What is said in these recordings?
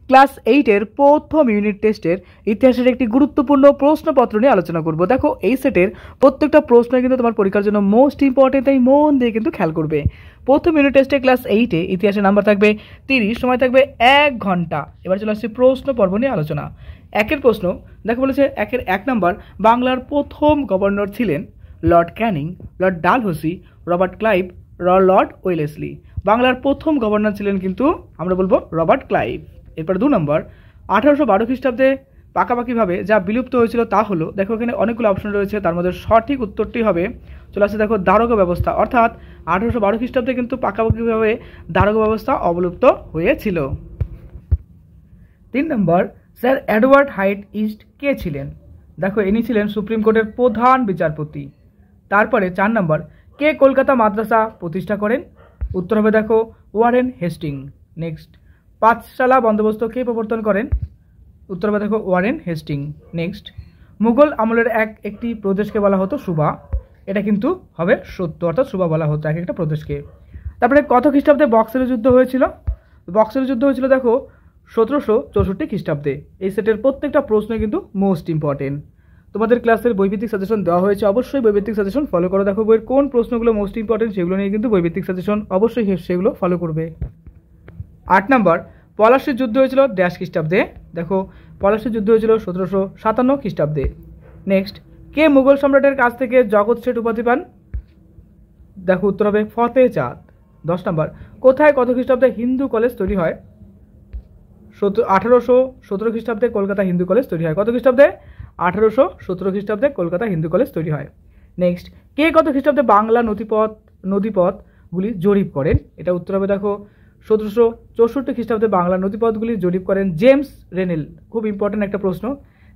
Class 8-এর প্রথম unit টেস্টের ইতিহাসের একটি গুরুত্বপূর্ণ প্রশ্নপত্র নিয়ে আলোচনা করব। দেখো এই সেটের প্রত্যেকটা প্রশ্ন কিন্তু তোমার পরীক্ষার জন্য মোস্ট ইম্পর্টেন্ট, তাই মন দিয়ে কিন্তু খেয়াল করবে। প্রথম ইউনিট টেস্টে ক্লাস 8-এ ইতিহাসের নাম্বার থাকবে 30, সময় থাকবে 1 ঘন্টা। এবার চলে আসছে প্রশ্ন পর্ব নিয়ে আলোচনা। একের প্রশ্ন দেখো বলেছে, একের 1 নাম্বার, বাংলার প্রথম গভর্নর ছিলেন Lord Canning, Lord Dalhousie, Robert Clive, Lord Wellesley. বাংলার প্রথম গভর্নর ছিলেন কিন্তু আমরা বলবো রবার্ট ক্লাইভ। এরপর 2 নম্বর, 1812 খ্রিস্টাব্দে পাকাপাকিভাবে যা বিলুপ্ত হয়েছিল তা হলো, দেখো এখানে অনেকগুলো অপশন রয়েছে, তার মধ্যে সঠিক উত্তরটি হবে চলে আসছে দেখো দারোগা ব্যবস্থা, অর্থাৎ 1812 খ্রিস্টাব্দে কিন্তু পাকাপাকিভাবে দারোগা ব্যবস্থা অবলুপ্ত হয়েছিল। 3 নম্বর, স্যার এডওয়ার্ড হাইড ইস্ট কে ছিলেন? দেখো ইনি ছিলেন সুপ্রিম কোর্টের প্রধান বিচারপতি। তারপরে 4 নম্বর, কে কলকাতা মাদ্রাসা প্রতিষ্ঠা করেন? উত্তর হবে দেখো ওয়ারেন হেস্টিং। নেক্সট, পাঠশালা বন্দোবস্ত কে প্রবর্তন করেন? উত্তর হবে দেখো ওয়ারেন হেস্টিং। নেক্সট, মুঘল আমলের একটি প্রদেশকে বলা হতো সুবা, এটা কিন্তু হবে সত্য, অর্থাৎ সুবা বলা হতো এক একটা প্রদেশকে। তারপরে কত খ্রিস্টাব্দে বক্সারের যুদ্ধ হয়েছিল? বক্সারের যুদ্ধ হয়েছিল দেখো 1764 খ্রিস্টাব্দে। এই সেটের প্রত্যেকটা প্রশ্ন কিন্তু মোস্ট ইম্পর্টেন্ট। তোমাদের ক্লাসের বইভিত্তিক সাজেশন দেওয়া হয়েছে, অবশ্যই বইভিত্তিক সাজেশন ফলো করো। দেখো বইয়ের কোন প্রশ্নগুলো মোস্ট ইম্পর্টেন্ট সেগুলো নিয়ে কিন্তু বইভিত্তিক সাজেশন অবশ্যই সেগুলো ফলো করবে। 8 নম্বর, পলাশীর যুদ্ধ হয়েছিল ড্যাশ খ্রিস্টাব্দে? দেখো পলাশীর যুদ্ধ হয়েছিল 1757 খ্রিস্টাব্দে। নেক্সট, কে মুঘল সম্রাটের কাছ থেকে জগৎ শেঠ উপাধি পান? দেখো উত্তর হবে ফতেহ চাঁদ। 10 নম্বর, কোথায় কত খ্রিস্টাব্দে হিন্দু কলেজ তৈরি হয়? 1817 খ্রিস্টাব্দে কলকাতা হিন্দু কলেজ তৈরি হয়। কত খ্রিস্টাব্দে? 1817 খ্রিস্টাব্দে কলকাতা হিন্দু কলেজ তৈরি হয়। নেক্সট, কে কত খ্রিস্টাব্দে বাংলা নদীপথগুলি জরিপ করেন? এটা উত্তর হবে দেখো 1764 খ্রিস্টাব্দে বাংলা নদীপথগুলি জরিপ করেন জেমস রেনেল। খুব ইম্পর্টেন্ট একটা প্রশ্ন।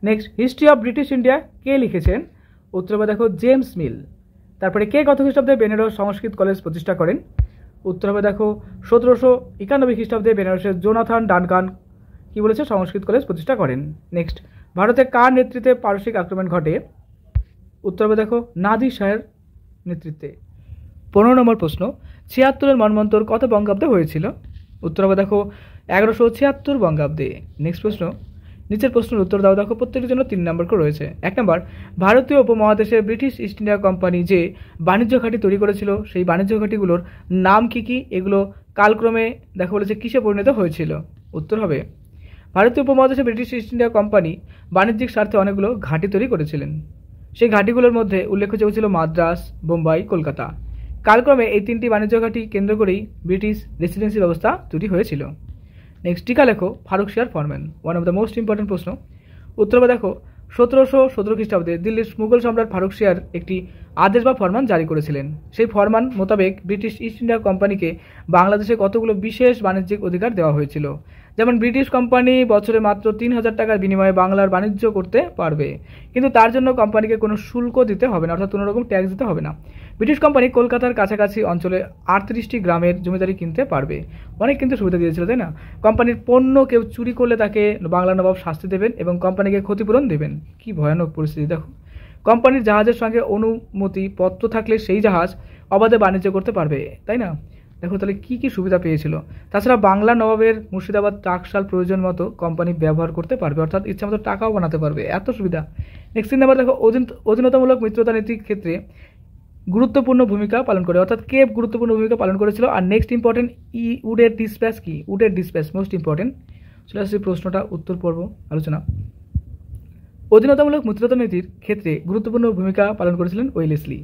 Next, history of British India কে লিখেছেন? উত্তর হবে দেখো জেমস মিল। তারপরে কে কত খ্রিস্টাব্দে বেনারস সংস্কৃত কলেজ প্রতিষ্ঠা করেন? উত্তর হবে দেখো 1791 খ্রিস্টাব্দে বেনারসের জোনাথন ডানকান কি বলেছে সংস্কৃত কলেজ প্রতিষ্ঠা করেন। নেক্সট, ভারতে কার নেতৃত্বে পারসিক আক্রমণ ঘটে? উত্তর হবে দেখো নাদির শাহের নেতৃত্বে। 15 নম্বর প্রশ্ন, 76-এর মন্বন্তর কত বঙ্গাব্দে হয়েছিল? উত্তর হবে দেখো 1176 বঙ্গাব্দে। নেক্সট প্রশ্ন, নিচের প্রশ্নের উত্তর দাও। দেখো প্রত্যেকের জন্য 3 নম্বর করে রয়েছে। 1 নম্বর, ভারতীয় উপমহাদেশে ব্রিটিশ ইস্ট ইন্ডিয়া কোম্পানি যে বাণিজ্য ঘাঁটি তৈরি করেছিল সেই বাণিজ্য ঘাঁটিগুলোর নাম কি কি? এগুলো কালক্রমে দেখো বলেছে কিসে পরিণত হয়েছিল? উত্তর হবে ভারতীয় উপমহাদেশে ব্রিটিশ ইস্ট ইন্ডিয়া কোম্পানি বাণিজ্যিক স্বার্থে অনেকগুলো ঘাঁটি তৈরি করেছিলেন। সেই ঘাঁটিগুলোর মধ্যে উল্লেখযোগ্য ছিল মাদ্রাস, বোম্বাই, কলকাতা। কালক্রমে এই 3টি বাণিজ্য ঘাঁটি কেন্দ্র করেই ব্রিটিশ রেসিডেন্সি ব্যবস্থা তৈরি হয়েছিল। নেক্সট, টিকা লেখো ফারুকশিয়ার ফরম্যান, one of the most important প্রশ্ন। উত্তর হবে দেখো 1717 খ্রিস্টাব্দে দিল্লির মুঘল সম্রাট ফারুকশিয়ার একটি আদেশ বা ফরমান জারি করেছিলেন। সেই ফরমান মোতাবেক ব্রিটিশ ইস্ট ইন্ডিয়া কোম্পানিকে বাংলাদেশে কতগুলো বিশেষ বাণিজ্যিক অধিকার দেওয়া হয়েছিল। যেমন ব্রিটিশ কোম্পানি বছরে মাত্র 3000 টাকার বিনিময়ে বাংলার বাণিজ্য করতে পারবে, কিন্তু তার জন্য কোম্পানিকে কোনো শুল্ক দিতে হবে না, অর্থাৎ কোনো রকম ট্যাক্স দিতে হবে না। ব্রিটিশ কোম্পানি কলকাতার কাছাকাছি অঞ্চলে 38টি গ্রামের জমিদারি কিনতে পারবে। অনেক কিন্তু সুবিধা দিয়েছিল, তাই না? কোম্পানির পণ্য কেউ চুরি করলে তাকে বাংলা নবাব শাস্তি দেবেন এবং কোম্পানিকে ক্ষতিপূরণ দেবেন। কি ভয়ানক পরিস্থিতি দেখো। কোম্পানির জাহাজের সঙ্গে অনুমতি পত্র থাকলে সেই জাহাজ অবাধে বাণিজ্য করতে পারবে, তাই না? দেখো তাহলে কি কি সুবিধা পেয়েছিল। তাছাড়া বাংলা নবাবের মুর্শিদাবাদ টাকশাল প্রয়োজন মতো কোম্পানি ব্যবহার করতে পারবে, অর্থাৎ ইচ্ছা মতো টাকাও বানাতে পারবে, এত সুবিধা। নেক্সট নাম্বার দেখো, অধীনতামূলক মিত্রতা নীতির ক্ষেত্রে গুরুত্বপূর্ণ ভূমিকা পালন করে, অর্থাৎ কে গুরুত্বপূর্ণ ভূমিকা পালন করেছিল। আর নেক্সট ইম্পর্টেন্ট, উডের ডিসপ্যাচ কি? উডের ডিসপ্যাচ মোস্ট ইম্পর্টেন্ট। চলে আসছে প্রশ্নটা উত্তর পর্ব আলোচনা। অধীনতামূলক মিত্রতা নীতির ক্ষেত্রে গুরুত্বপূর্ণ ভূমিকা পালন করেছিলেন ওয়েলেসলি।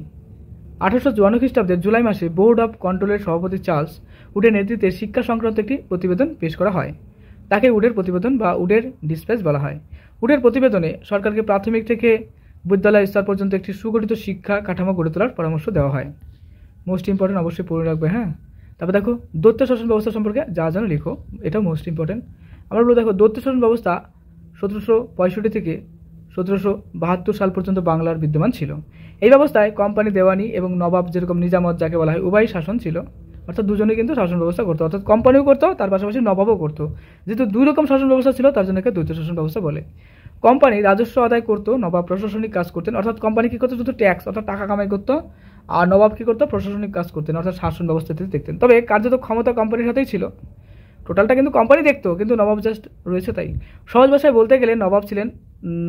1854 খ্রিস্টাব্দের জুলাই মাসে বোর্ড অব কন্ট্রোলের সভাপতি চার্লস উডের নেতৃত্বে শিক্ষা সংক্রান্ত একটি প্রতিবেদন পেশ করা হয়। তাকে উডের প্রতিবেদন বা উডের ডিসপ্যাচ বলা হয়। উডের প্রতিবেদনে সরকারকে প্রাথমিক থেকে বিদ্যালয় স্তর পর্যন্ত একটি সুগঠিত শিক্ষা কাঠামো গড়ে তোলার পরামর্শ দেওয়া হয়। মোস্ট ইম্পর্টেন্ট, অবশ্যই পড়ে রাখবে। হ্যাঁ, তারপর দেখো দৈত্য শাসন ব্যবস্থা সম্পর্কে যা জানো লিখো, এটাও মোস্ট ইম্পর্টেন্ট। আমরা বলবো দেখো দৈত্য শাসন ব্যবস্থা 1765 থেকে 1772 সাল পর্যন্ত বাংলার বিদ্যমান ছিল। এই ব্যবস্থায় কোম্পানি দেওয়ানি এবং নবাব যেরকম নিজামত যাকে বলা হয় উভয় শাসন ছিল, অর্থাৎ দুজনেই কিন্তু শাসন ব্যবস্থা করতো, অর্থাৎ কোম্পানিও করতো তার পাশাপাশি নবাবও করতো। যেহেতু দুই রকম শাসন ব্যবস্থা ছিল তার জন্য দ্বৈত শাসন ব্যবস্থা বলে। কোম্পানি রাজস্ব আদায় করতো, নবাব প্রশাসনিক কাজ করতেন, অর্থাৎ কোম্পানি কী করতো শুধু ট্যাক্স অর্থাৎ টাকা কামাই করতো, আর নবাব কী করতো প্রশাসনিক কাজ করতেন, অর্থাৎ শাসন ব্যবস্থা দেখতেন। তবে কার্যত ক্ষমতা কোম্পানির হাতেই ছিল। টোটালটা কিন্তু কোম্পানি দেখতো, কিন্তু নবাব জাস্ট রয়েছে তাই। সহজ ভাষায় বলতে গেলে নবাব ছিলেন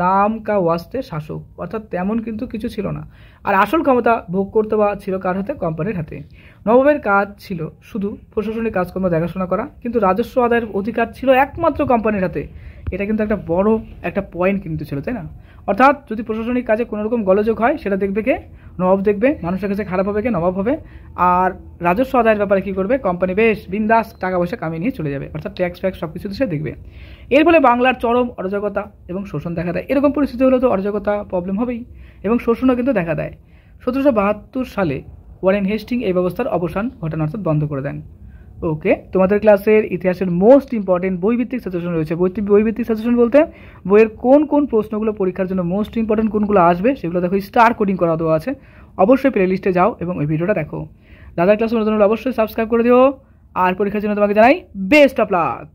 নাম কা ওয়াস্তে শাসক, অর্থাৎ তেমন কিন্তু কিছু ছিল না। আর আসল ক্ষমতা ভোগ করতে বা ছিল কার হাতে? কোম্পানির হাতে। নবাবের কাজ ছিল শুধু প্রশাসনিক কাজকর্ম দেখাশোনা করা, কিন্তু রাজস্ব আদায়ের অধিকার ছিল একমাত্র কোম্পানির হাতে। এটা কিন্তু একটা বড় একটা পয়েন্ট কিন্তু ছিল, তাই না? অর্থাৎ যদি প্রশাসনিক কাজে কোনো রকম গোলযোগ হয় সেটা দেখবে কে? নবাব দেখবে। মানুষের কাছে খারাপ হবে কে? নবাব হবে। আর রাজস্ব আদায়ের ব্যাপারে কী করবে? কোম্পানি বেশ বিন্দাস টাকা পয়সা কামিয়ে নিয়ে চলে যাবে, অর্থাৎ ট্যাক্স ফ্যাক্স সব কিছু সে দেখবে। এর ফলে বাংলার চরম অরাজকতা এবং শোষণ দেখা দেয়। এরকম পরিস্থিতি হলে তো অরাজকতা প্রবলেম হবেই, এবং শোষণও কিন্তু দেখা দেয়। 1772 সালে ওয়ারেন হেস্টিং এই ব্যবস্থার অবসান ঘটান, অর্থাৎ বন্ধ করে দেন। ওকে, তোমাদের ক্লাসের ইতিহাসের মোস্ট ইম্পর্টেন্ট বইভিত্তিক সাজেশন রয়েছে। বইভিত্তিক সাজেশন বলতে বইয়ের কোন কোন প্রশ্নগুলো পরীক্ষার জন্য মোস্ট ইম্পর্টেন্ট কোনগুলো আসবে সেগুলো দেখো, স্টার কোডিং করা দেওয়া আছে। অবশ্যই প্লে লিস্টে যাও এবং ওই ভিডিওটা দেখো। দাদার ক্লাস নতুন হলে অবশ্যই সাবস্ক্রাইব করে দিও। আর পরীক্ষার জন্য তোমাকে জানাই বেস্ট অফ লাক।